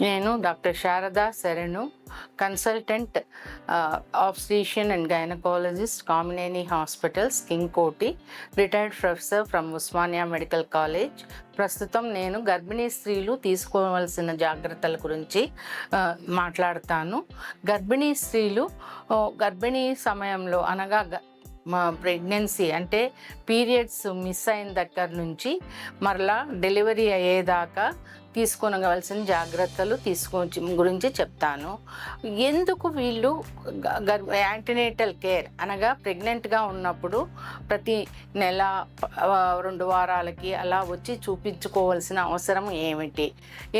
నేను doctor Sharada Sharanu, consultant obstetrician and gynaecologist, Kamineni hospitals, king Koti, retired professor from Osmania medical college. ప్రస్తుతం నేను గర్భిణీ స్త్రీలు తీసుకోవాల్సిన జాగ్రత్తల గురించి మాట్లాడతాను. గర్భిణీ స్త్రీలు గర్భిణీ సమయంలో అనగా ప్రెగ్నెన్సీ అంటే పీరియడ్స్ మిస్ అయిన దగ్గర నుంచి మరలా డెలివరీ అయ్యేదాకా తీసుకోనవలసిన జాగ్రత్తలు గురించి చెప్తాను. ఎందుకు వీళ్ళు యాంటీనేటల్ కేర్ అనగా ప్రెగ్నెంట్గా ఉన్నప్పుడు ప్రతి నెల 2 వారాలకి అలా వచ్చి చూపించుకోవాల్సిన అవసరం ఏమిటి?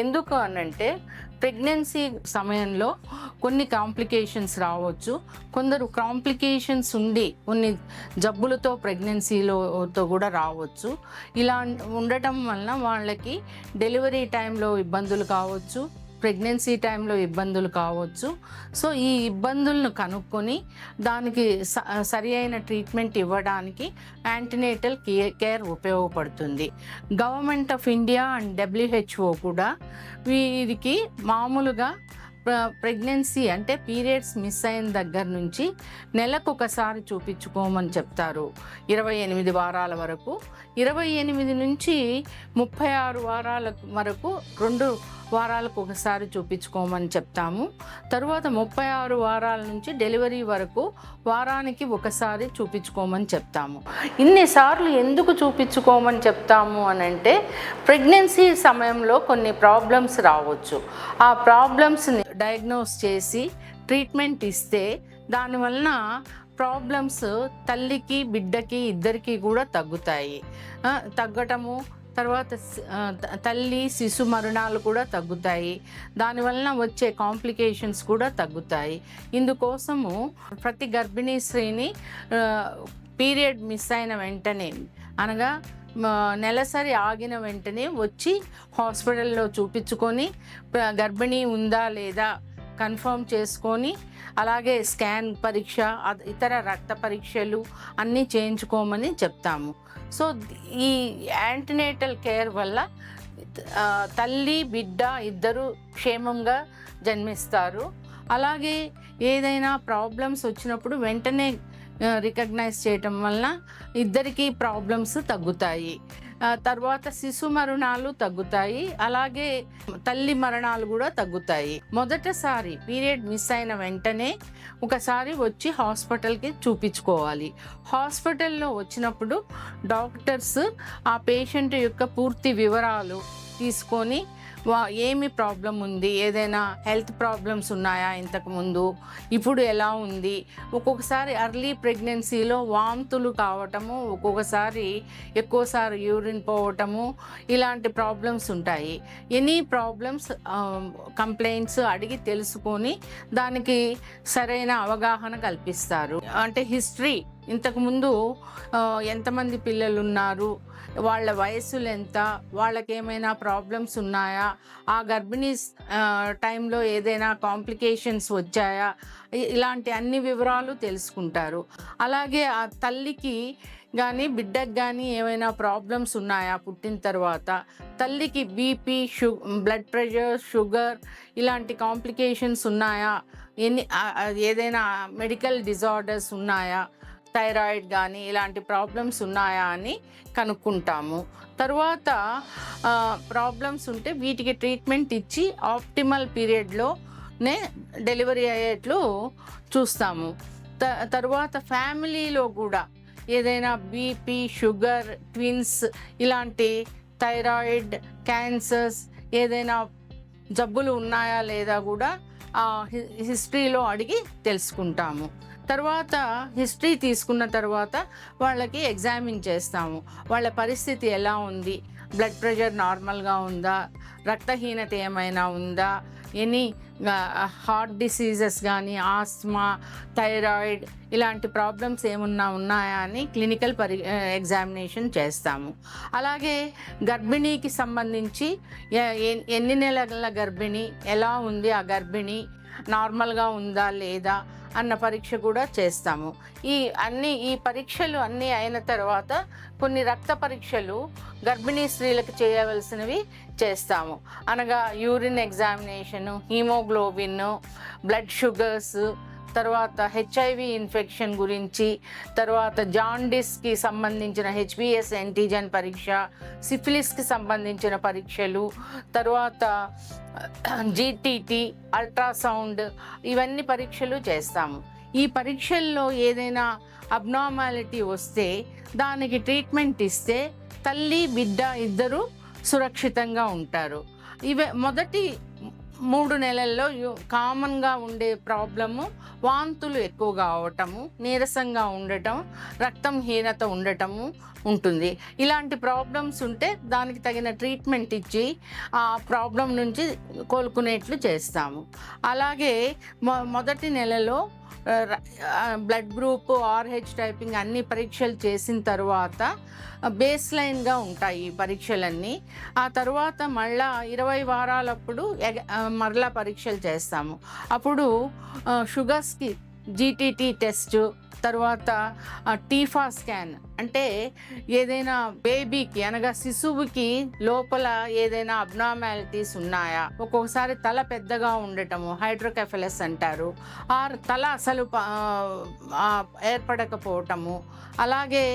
ఎందుకు అనంటే ప్రెగ్నెన్సీ సమయంలో కొన్ని కాంప్లికేషన్స్ రావచ్చు. కొందరు కాంప్లికేషన్స్ ఉండి కొన్ని జబ్బులతో ప్రెగ్నెన్సీలోతో కూడా రావచ్చు. ఇలా ఉండటం వలన వాళ్ళకి డెలివరీ టైంలో ఇబ్బందులు కావచ్చు, ప్రెగ్నెన్సీ టైంలో ఇబ్బందులు కావచ్చు. సో ఈ ఇబ్బందులను కనుక్కొని దానికి సరి అయిన ట్రీట్మెంట్ ఇవ్వడానికి యాంటీనేటల్ కేర్ ఉపయోగపడుతుంది. Government of India and WHO కూడా వీరికి మామూలుగా ప్రెగ్నెన్సీ అంటే పీరియడ్స్ మిస్ అయిన దగ్గర నుంచి నెలకు ఒకసారి చూపించుకోమని చెప్తారు. 28 వారాల వరకు, 28 నుంచి 36 వారాల వరకు 2 వారాలకు ఒకసారి చూపించుకోమని చెప్తాము. తరువాత 36 వారాల నుంచి డెలివరీ వరకు వారానికి ఒకసారి చూపించుకోమని చెప్తాము. ఇన్నిసార్లు ఎందుకు చూపించుకోమని చెప్తాము అని అంటే ప్రెగ్నెన్సీ సమయంలో కొన్ని ప్రాబ్లమ్స్ రావచ్చు. ఆ ప్రాబ్లమ్స్ని డయాగ్నోస్ చేసి ట్రీట్మెంట్ ఇస్తే దానివలన ప్రాబ్లమ్స్ తల్లికి బిడ్డకి ఇద్దరికి కూడా తగ్గటము, తర్వాత తల్లి శిశు మరణాలు కూడా తగ్గుతాయి. దానివలన వచ్చే కాంప్లికేషన్స్ కూడా తగ్గుతాయి. ఇందుకోసము ప్రతి గర్భిణీ స్త్రీని పీరియడ్ మిస్ అయిన వెంటనే అనగా నెలసరి ఆగిన వెంటనే వచ్చి హాస్పిటల్లో చూపించుకొని గర్భిణీ ఉందా లేదా కన్ఫర్మ్ చేసుకొని, అలాగే స్కాన్ పరీక్ష, ఇతర రక్త పరీక్షలు అన్నీ చేయించుకోమని చెప్తాము. సో ఈ యాంటీనేటల్ కేర్ వల్ల తల్లి బిడ్డ ఇద్దరు క్షేమంగా జన్మిస్తారు. అలాగే ఏదైనా ప్రాబ్లమ్స్ వచ్చినప్పుడు వెంటనే రికగ్నైజ్ చేయటం వలన ఇద్దరికీ ప్రాబ్లమ్స్ తగ్గుతాయి. తర్వాత శిశు మరణాలు తగ్గుతాయి, అలాగే తల్లి మరణాలు కూడా తగ్గుతాయి. మొదటిసారి పీరియడ్ మిస్ అయిన వెంటనే ఒకసారి వచ్చి హాస్పిటల్కి చూపించుకోవాలి. హాస్పిటల్లో వచ్చినప్పుడు డాక్టర్స్ ఆ పేషెంట్ యొక్క పూర్తి వివరాలు తీసుకొని ఏమి ప్రాబ్లం ఉంది, ఏదైనా హెల్త్ ప్రాబ్లమ్స్ ఉన్నాయా, ఇంతకుముందు ఇప్పుడు ఎలా ఉంది, ఒక్కొక్కసారి అర్లీ ప్రెగ్నెన్సీలో వాంతులు కావటము, ఒక్కొక్కసారి ఎక్కువసారి యూరిన్ పోవటము, ఇలాంటి ప్రాబ్లమ్స్ ఉంటాయి. ఎనీ ప్రాబ్లమ్స్ కంప్లైంట్స్ అడిగి తెలుసుకొని దానికి సరైన అవగాహన కల్పిస్తారు. అంటే హిస్టరీ, ఇంతకుముందు ఎంతమంది పిల్లలు ఉన్నారు, వాళ్ళ వయసులు ఎంత, వాళ్ళకి ఏమైనా ప్రాబ్లమ్స్ ఉన్నాయా, ఆ గర్భిణీ టైంలో ఏదైనా కాంప్లికేషన్స్ వచ్చాయా, ఇలాంటి అన్ని వివరాలు తెలుసుకుంటారు. అలాగే ఆ తల్లికి కానీ బిడ్డకు కానీ ఏమైనా ప్రాబ్లమ్స్ ఉన్నాయా పుట్టిన తర్వాత, తల్లికి బీపీ, బ్లడ్ ప్రెషర్, షుగర్ ఇలాంటి కాంప్లికేషన్స్ ఉన్నాయా, ఏదైనా మెడికల్ డిజార్డర్స్ ఉన్నాయా, థైరాయిడ్ కానీ ఇలాంటి ప్రాబ్లమ్స్ ఉన్నాయా అని కనుక్కుంటాము. తర్వాత ప్రాబ్లమ్స్ ఉంటే వీటికి ట్రీట్మెంట్ ఇచ్చి ఆప్టిమల్ పీరియడ్లోనే డెలివరీ అయ్యేట్లు చూస్తాము. తర్వాత ఫ్యామిలీలో కూడా ఏదైనా బీపీ, షుగర్, ట్విన్స్ ఇలాంటి థైరాయిడ్, క్యాన్సర్స్ ఏదైనా జబ్బులు ఉన్నాయా లేదా కూడా హిస్టరీలో అడిగి తెలుసుకుంటాము. తర్వాత హిస్టరీ తీసుకున్న తర్వాత వాళ్ళకి ఎగ్జామిన్ చేస్తాము. వాళ్ళ పరిస్థితి ఎలా ఉంది, బ్లడ్ ప్రెషర్ నార్మల్గా ఉందా, రక్తహీనత ఏమైనా ఉందా, ఎనీ హార్ట్ డిసీజెస్ కానీ, ఆస్మా, థైరాయిడ్ ఇలాంటి ప్రాబ్లమ్స్ ఏమన్నా ఉన్నాయా అని క్లినికల్ ఎగ్జామినేషన్ చేస్తాము. అలాగే గర్భిణీకి సంబంధించి ఎన్ని నెలల గర్భిణీ, ఎలా ఉంది ఆ గర్భిణీ, నార్మల్గా ఉందా లేదా అన్న పరీక్ష కూడా చేస్తాము. ఈ పరీక్షలు అన్నీ అయిన తర్వాత కొన్ని రక్త పరీక్షలు గర్భిణీ స్త్రీలకు చేయవలసినవి చేస్తాము. అనగా urine examination, haemoglobin, blood sugars, తర్వాత హెచ్ఐవి ఇన్ఫెక్షన్ గురించి, తర్వాత జాండిస్కి సంబంధించిన హెచ్బిఎస్ యాంటీజెన్ పరీక్ష, సిఫిలిస్కి సంబంధించిన పరీక్షలు, తర్వాత జీటీటీ, అల్ట్రాసౌండ్, ఇవన్నీ పరీక్షలు చేస్తాము. ఈ పరీక్షల్లో ఏదైనా అబ్నార్మాలిటీ వస్తే దానికి ట్రీట్మెంట్ ఇస్తే తల్లి బిడ్డ ఇద్దరు సురక్షితంగా ఉంటారు. మొదటి 3 నెలల్లో కామన్గా ఉండే ప్రాబ్లము వాంతులు ఎక్కువగా అవటము, నీరసంగా ఉండటం, రక్తంహీనత ఉండటము ఉంటుంది. ఇలాంటి ప్రాబ్లమ్స్ ఉంటే దానికి తగిన ట్రీట్మెంట్ ఇచ్చి ఆ ప్రాబ్లం నుంచి కోలుకునేట్లు చేస్తాము. అలాగే మొదటి నెలలో బ్లడ్ గ్రూప్, ఆర్హెచ్ టైపింగ్ అన్ని పరీక్షలు చేసిన తర్వాత బేస్ లైన్గా ఉంటాయి ఈ పరీక్షలన్నీ. ఆ తర్వాత మళ్ళా 20 వారాలప్పుడు మరలా పరీక్షలు చేస్తాము. అప్పుడు షుగర్స్కి జీటీటీ టెస్ట్, తర్వాత టీఫా స్కాన్, అంటే ఏదైనా బేబీకి అనగా శిశువుకి లోపల ఏదైనా అబ్నార్మాలిటీస్ ఉన్నాయా, ఒక్కొక్కసారి తల పెద్దగా ఉండటము హైడ్రోకెఫలస్ అంటారు, తల అసలు ఏర్పడకపోవటము, అలాగే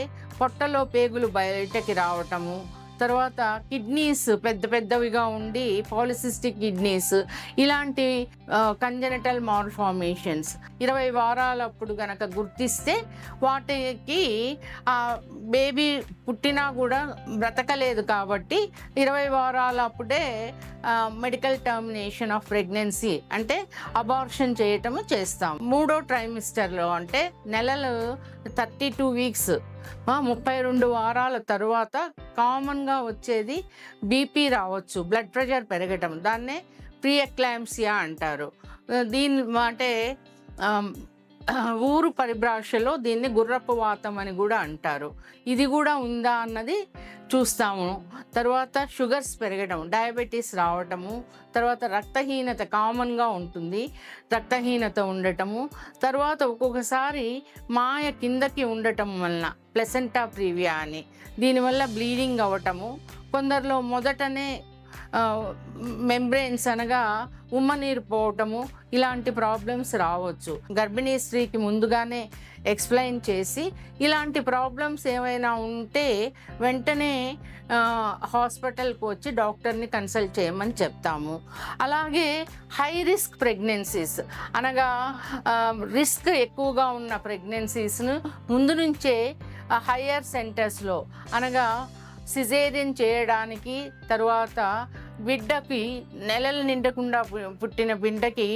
పొట్టలో పేగులు బయటకి రావటము, తర్వాత కిడ్నీస్ పెద్ద పెద్దవిగా ఉండి పాలిసిస్టిక్ కిడ్నీస్, ఇలాంటి కంజెనిటల్ మాల్ఫార్మేషన్స్ 20 వారాలప్పుడు గనక గుర్తిస్తే వాటికి ఆ బేబీ పుట్టినా కూడా బ్రతకలేదు కాబట్టి 20 వారాలప్పుడే మెడికల్ టర్మినేషన్ ఆఫ్ ప్రెగ్నెన్సీ అంటే అబార్షన్ చేయటము చేస్తాం. 3వ ట్రైమిస్టర్లో అంటే నెలలు 32 వీక్స్ 32 వారాల తరువాత కామన్గా వచ్చేది బీపీ రావచ్చు, బ్లడ్ ప్రెషర్ పెరగటం, దాన్నే ప్రీ ఎక్లాంప్సియా అంటారు. దీని అంటే ఊరు పరిభాషలో దీన్ని గుర్రపు వాతం అని కూడా అంటారు. ఇది కూడా ఉందా అన్నది చూస్తాము. తర్వాత షుగర్స్ పెరగడం, డయాబెటీస్ రావటము, తర్వాత రక్తహీనత కామన్గా ఉంటుంది, రక్తహీనత ఉండటము, తర్వాత ఒక్కొక్కసారి మాయ కిందకి ఉండటం వలన ప్లెసెంటా ప్రీవియా అని, దీనివల్ల బ్లీడింగ్ అవ్వటము, కొందరిలో మొదటనే మెంబ్రెయిన్స్ అనగా ఉమ్మనీరు పోవటము, ఇలాంటి ప్రాబ్లమ్స్ రావచ్చు. గర్భిణీ స్త్రీకి ముందుగానే ఎక్స్ప్లెయిన్ చేసి ఇలాంటి ప్రాబ్లమ్స్ ఏమైనా ఉంటే వెంటనే హాస్పిటల్కి వచ్చి డాక్టర్ని కన్సల్ట్ చేయమని చెప్తాము. అలాగే హై రిస్క్ ప్రెగ్నెన్సీస్ అనగా రిస్క్ ఎక్కువగా ఉన్న ప్రెగ్నెన్సీస్ను ముందు నుంచే హయ్యర్ సెంటర్స్లో అనగా సిజేరియన్ చేయడానికి, తర్వాత బిడ్డకి నెలలు నిండకుండా పుట్టిన బిడ్డకి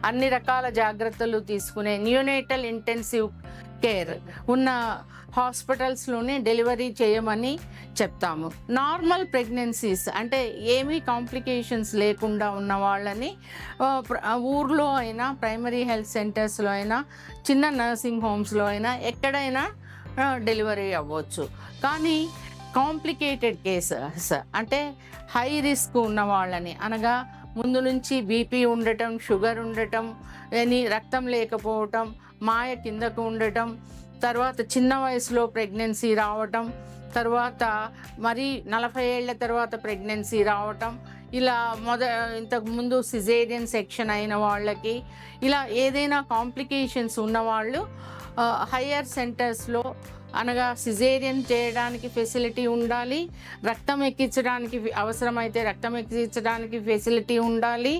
అన్ని రకాల జాగ్రత్తలు తీసుకునే న్యూనేటల్ ఇంటెన్సివ్ కేర్ ఉన్న హాస్పిటల్స్లోనే డెలివరీ చేయమని చెప్తాము. నార్మల్ ప్రెగ్నెన్సీస్ అంటే ఏమీ కాంప్లికేషన్స్ లేకుండా ఉన్న వాళ్ళని ఊర్లో అయినా, ప్రైమరీ హెల్త్ సెంటర్స్లో అయినా, చిన్న నర్సింగ్ హోమ్స్లో అయినా ఎక్కడైనా డెలివరీ అవ్వచ్చు. కానీ కాంప్లికేటెడ్ కేసెస్ అంటే హై రిస్క్ ఉన్న వాళ్ళని అనగా ముందు నుంచి బీపీ ఉండటం, షుగర్ ఉండటం, రక్తం లేకపోవటం, మాయ కిందకు ఉండటం, తర్వాత చిన్న వయసులో ప్రెగ్నెన్సీ రావటం, తర్వాత మరి 40 ఏళ్ల తర్వాత ప్రెగ్నెన్సీ రావటం, ఇలా ఇంతకుముందు సిజేరియన్ సెక్షన్ అయిన వాళ్ళకి, ఇలా ఏదైనా కాంప్లికేషన్స్ ఉన్నవాళ్ళు హయ్యర్ సెంటర్స్లో అనగా సిజేరియన్ చేయడానికి ఫెసిలిటీ ఉండాలి, రక్తం ఎక్కించడానికి అవసరమైతే రక్తం ఎక్కించడానికి ఫెసిలిటీ ఉండాలి,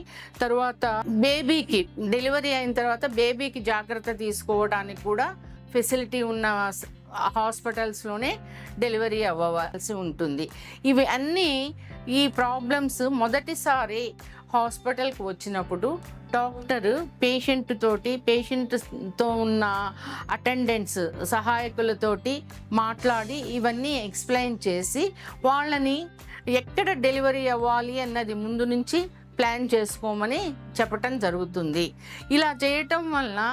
తర్వాత బేబీకి డెలివరీ అయిన తర్వాత బేబీకి జాగ్రత్త తీసుకోవడానికి కూడా ఫెసిలిటీ ఉన్న హాస్పిటల్స్లోనే డెలివరీ అవ్వవలసి ఉంటుంది. ఇవి అన్నీ ఈ ప్రాబ్లమ్స్ మొదటిసారి హాస్పిటల్కి వచ్చినప్పుడు డాక్టర్ పేషెంట్తో ఉన్న అటెండెంట్స్ సహాయకులతోటి మాట్లాడి ఇవన్నీ ఎక్స్ప్లెయిన్ చేసి వాళ్ళని ఎక్కడ డెలివరీ అవ్వాలి అన్నది ముందు నుంచి ప్లాన్ చేసుకోమని చెప్పటం జరుగుతుంది. ఇలా చేయటం వలన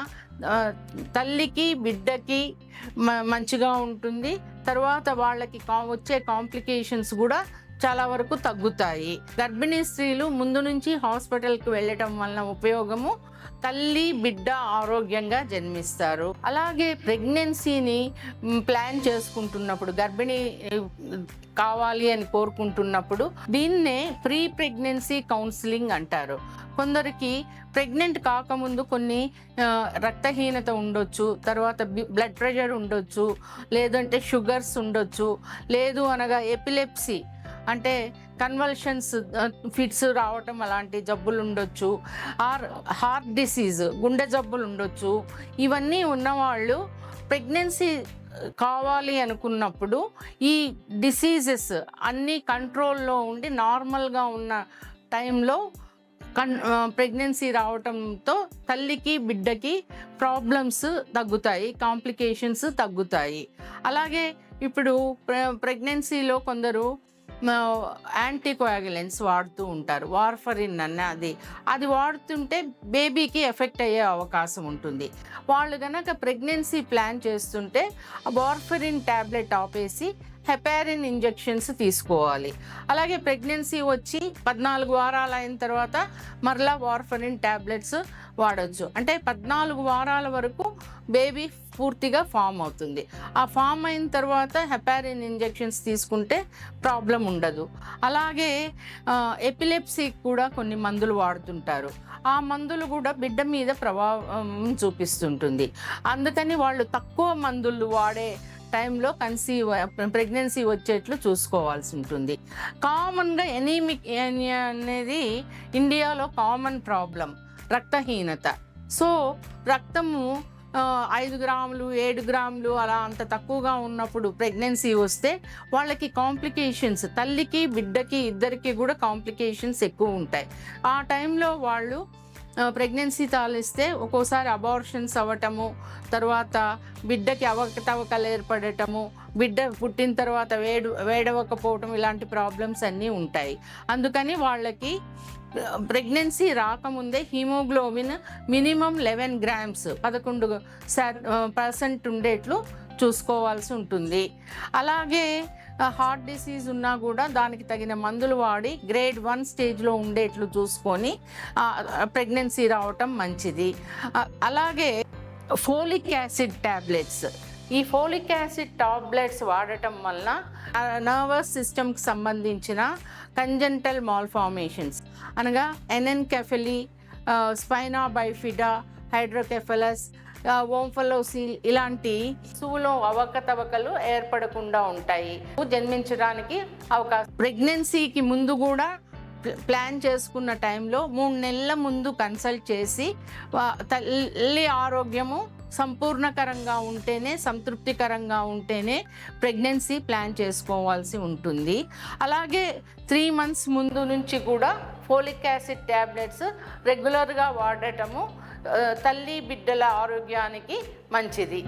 తల్లికి బిడ్డకి మంచిగా ఉంటుంది. తర్వాత వాళ్ళకి వచ్చే కాంప్లికేషన్స్ కూడా చాలా వరకు తగ్గుతాయి. గర్భిణీ స్త్రీలు ముందు నుంచి హాస్పిటల్కి వెళ్ళటం వలన ఉపయోగము, తల్లి బిడ్డ ఆరోగ్యంగా జన్మిస్తారు. అలాగే ప్రెగ్నెన్సీని ప్లాన్ చేసుకుంటున్నప్పుడు, గర్భిణీ కావాలి అని కోరుకుంటున్నప్పుడు దీన్నే ప్రీ ప్రెగ్నెన్సీ కౌన్సిలింగ్ అంటారు. కొందరికి ప్రెగ్నెంట్ కాకముందు కొన్ని రక్తహీనత ఉండొచ్చు, తర్వాత బ్లడ్ ప్రెషర్ ఉండొచ్చు, లేదంటే షుగర్స్ ఉండొచ్చు, లేదు అనగా ఎపిలెప్సీ అంటే కన్వల్షన్స్ ఫిట్స్ రావటం అలాంటి జబ్బులు ఉండొచ్చు, హార్ట్ డిసీజ్ గుండె జబ్బులు ఉండొచ్చు. ఇవన్నీ ఉన్నవాళ్ళు ప్రెగ్నెన్సీ కావాలి అనుకున్నప్పుడు ఈ డిసీజెస్ అన్నీ కంట్రోల్లో ఉండి నార్మల్గా ఉన్న టైంలో ప్రెగ్నెన్సీ రావటంతో తల్లికి బిడ్డకి ప్రాబ్లమ్స్ తగ్గుతాయి, కాంప్లికేషన్స్ తగ్గుతాయి. అలాగే ఇప్పుడు ప్రెగ్నెన్సీలో కొందరు యాంటీకోయాగులెంట్స్ వాడుతూ ఉంటారు. వార్ఫరిన్ అది వాడుతుంటే బేబీకి ఎఫెక్ట్ అయ్యే అవకాశం ఉంటుంది. వాళ్ళు కనుక ప్రెగ్నెన్సీ ప్లాన్ చేస్తుంటే వార్ఫరిన్ ట్యాబ్లెట్ ఆపేసి హెపారిన్ ఇంజెక్షన్స్ తీసుకోవాలి. అలాగే ప్రెగ్నెన్సీ వచ్చి 14 వారాలు అయిన తర్వాత మరలా వార్ఫరిన్ ట్యాబ్లెట్స్ వాడచ్చు. అంటే 14 వారాల వరకు బేబీ పూర్తిగా ఫామ్ అవుతుంది. ఆ ఫామ్ అయిన తర్వాత హెపారిన్ ఇంజెక్షన్స్ తీసుకుంటే ప్రాబ్లం ఉండదు. అలాగే ఎపిలెప్సీకి కూడా కొన్ని మందులు వాడుతుంటారు. ఆ మందులు కూడా బిడ్డ మీద ప్రభావం చూపిస్తుంటుంది. అందుకని వాళ్ళు తక్కువ మందులు వాడే టైంలో ప్రెగ్నెన్సీ వచ్చేట్లు చూసుకోవాల్సి ఉంటుంది. కామన్గా ఎనీమిక్ అనేది ఇండియాలో కామన్ ప్రాబ్లం, రక్తహీనత. సో రక్తము 5 గ్రాములు 7 గ్రాములు అలా అంత తక్కువగా ఉన్నప్పుడు ప్రెగ్నెన్సీ వస్తే వాళ్ళకి కాంప్లికేషన్స్, తల్లికి బిడ్డకి ఇద్దరికి కూడా కాంప్లికేషన్స్ ఎక్కువ ఉంటాయి. ఆ టైంలో వాళ్ళు ప్రెగ్నెన్సీ తాలిస్తే ఒక్కోసారి అబార్షన్స్ అవ్వటము, తర్వాత బిడ్డకి అవకతవకలు ఏర్పడటము, బిడ్డ పుట్టిన తర్వాత వేడవకపోవటం, ఇలాంటి ప్రాబ్లమ్స్ అన్నీ ఉంటాయి. అందుకని వాళ్ళకి ప్రెగ్నెన్సీ రాకముందే హీమోగ్లోబిన్ మినిమం 11 గ్రామ్స్ 11% ఉండేట్లు చూసుకోవాల్సి ఉంటుంది. అలాగే హార్ట్ డిసీజ్ ఉన్నా కూడా దానికి తగిన మందులు వాడి గ్రేడ్ 1 స్టేజ్లో ఉండేట్లు చూసుకొని ప్రెగ్నెన్సీ రావటం మంచిది. అలాగే ఫోలిక్ యాసిడ్ ట్యాబ్లెట్స్, ఈ ఫోలిక్ యాసిడ్ టాబ్లెట్స్ వాడటం వలన నర్వస్ సిస్టమ్కి సంబంధించిన కంజెంటల్ మాల్ఫార్మేషన్స్ అనగా ఎనెన్కెఫలీ, స్పైనా బైఫిడా, హైడ్రోకెఫలస్, ఓంఫలోసీల్ ఇలాంటి శిశువులో అవకతవకలు ఏర్పడకుండా ఉంటాయి, జన్మించడానికి అవకాశం. ప్రెగ్నెన్సీకి ముందు కూడా ప్లాన్ చేసుకున్న టైంలో 3 నెలల ముందు కన్సల్ట్ చేసి తల్లి ఆరోగ్యము సంపూర్ణకరంగా ఉంటేనే, సంతృప్తికరంగా ఉంటేనే ప్రెగ్నెన్సీ ప్లాన్ చేసుకోవాల్సి ఉంటుంది. అలాగే 3 months ముందు నుంచి కూడా ఫోలిక్ యాసిడ్ ట్యాబ్లెట్స్ రెగ్యులర్గా వాడటము తల్లి బిడ్డల ఆరోగ్యానికి మంచిది.